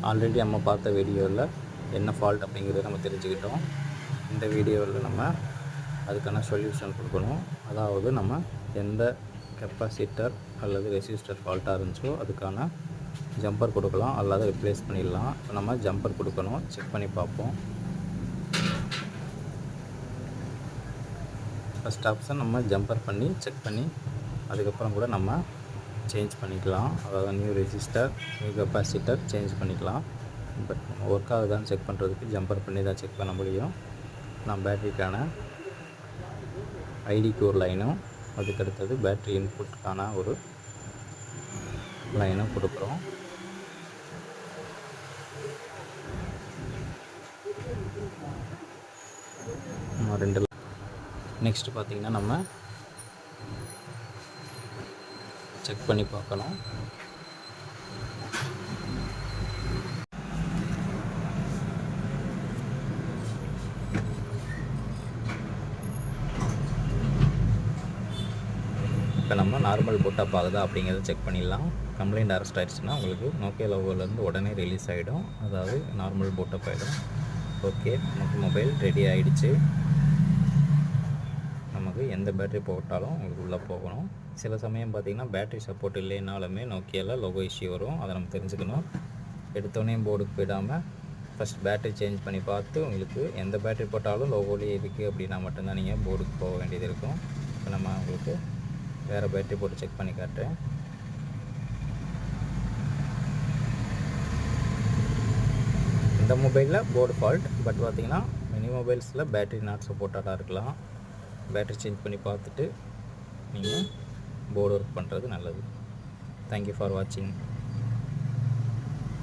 Already நம்ம பார்த்த வீடியோவில் என்ன ஃபால்ட் அப்படிங்கிறத நம்ம தெரிஞ்சுக்கிட்டோம். இந்த வீடியோவில் நம்ம அதுக்கான சொல்யூஷன் கொடுக்கணும். அதாவது நம்ம எந்த கெப்பாசிட்டர் அல்லது ரெசிஸ்டர் ஃபால்ட்டாக இருந்துச்சோ அதுக்கான ஜம்பர் கொடுக்கலாம், அல்லது ரிப்ளேஸ் பண்ணிடலாம். இப்போ நம்ம ஜம்பர் கொடுக்கணும், செக் பண்ணி பார்ப்போம். ஃபஸ்ட் ஆப்ஷன் நம்ம ஜம்பர் பண்ணி செக் பண்ணி அதுக்கப்புறம் கூட நம்ம சேஞ்ச் பண்ணிக்கலாம். அதாவது new resistor, new capacitor change பண்ணிக்கலாம். பட் ஒர்க் ஆகுதான்னு செக் பண்ணுறதுக்கு ஜம்பர் பண்ணி தான் செக் பண்ண முடியும். நான் பேட்டரிக்கான ஐடிக்கு ஒரு லைனும், அதுக்கடுத்தது பேட்ரி இன்புட்டுக்கான ஒரு லைனும் கொடுக்குறோம். ரெண்டு நெக்ஸ்ட் பார்த்திங்கன்னா நம்ம செக் பண்ணி பார்க்கணும். இப்போ நம்ம நார்மல் பூட்டப் ஆகுதா அப்படிங்கிறத செக் பண்ணிடலாம். கம்ப்ளைண்ட் அரெஸ்ட் ஆகிடுச்சுன்னா உங்களுக்கு நோக்கியா லோகோலேருந்து உடனே ரிலீஸ் ஆகிடும். அதாவது நார்மல் பூட்டப் ஆகிடும். ஓகே, நமக்கு மொபைல் ரெடி ஆகிடுச்சு. நமக்கு எந்த பேட்டரி போட்டாலும் உங்களுக்கு உள்ளே போகணும். சில சமயம் பார்த்திங்கன்னா பேட்டரி சப்போர்ட் இல்லைனாலுமே நோக்கியாவில் லோகோ இஷ்யூ வரும். அதை நம்ம தெரிஞ்சுக்கணும். எடுத்தோடனே போர்டுக்கு போயிடாமல் ஃபஸ்ட் பேட்டரி சேஞ்ச் பண்ணி பார்த்து உங்களுக்கு எந்த பேட்டரி போட்டாலும் லோகோலேயே இருக்குது அப்படின்னா மட்டும்தான் நீங்கள் போர்டுக்கு போக வேண்டியது இருக்கும். இப்போ நம்ம உங்களுக்கு வேறு பேட்டரி போட்டு செக் பண்ணி காட்டுறேன். இந்த மொபைலில் போர்டு ஃபால்ட். பட் பார்த்திங்கன்னா மினி மொபைல்ஸில் பேட்டரி நாட் சப்போர்ட்டாக இருக்கலாம். பேட்டரி சேஞ்ச் பண்ணி பார்த்துட்டு நீங்கள் போர்டு ஒர்க் பண்ணுறது நல்லது. தேங்க்யூ ஃபார் வாட்சிங்.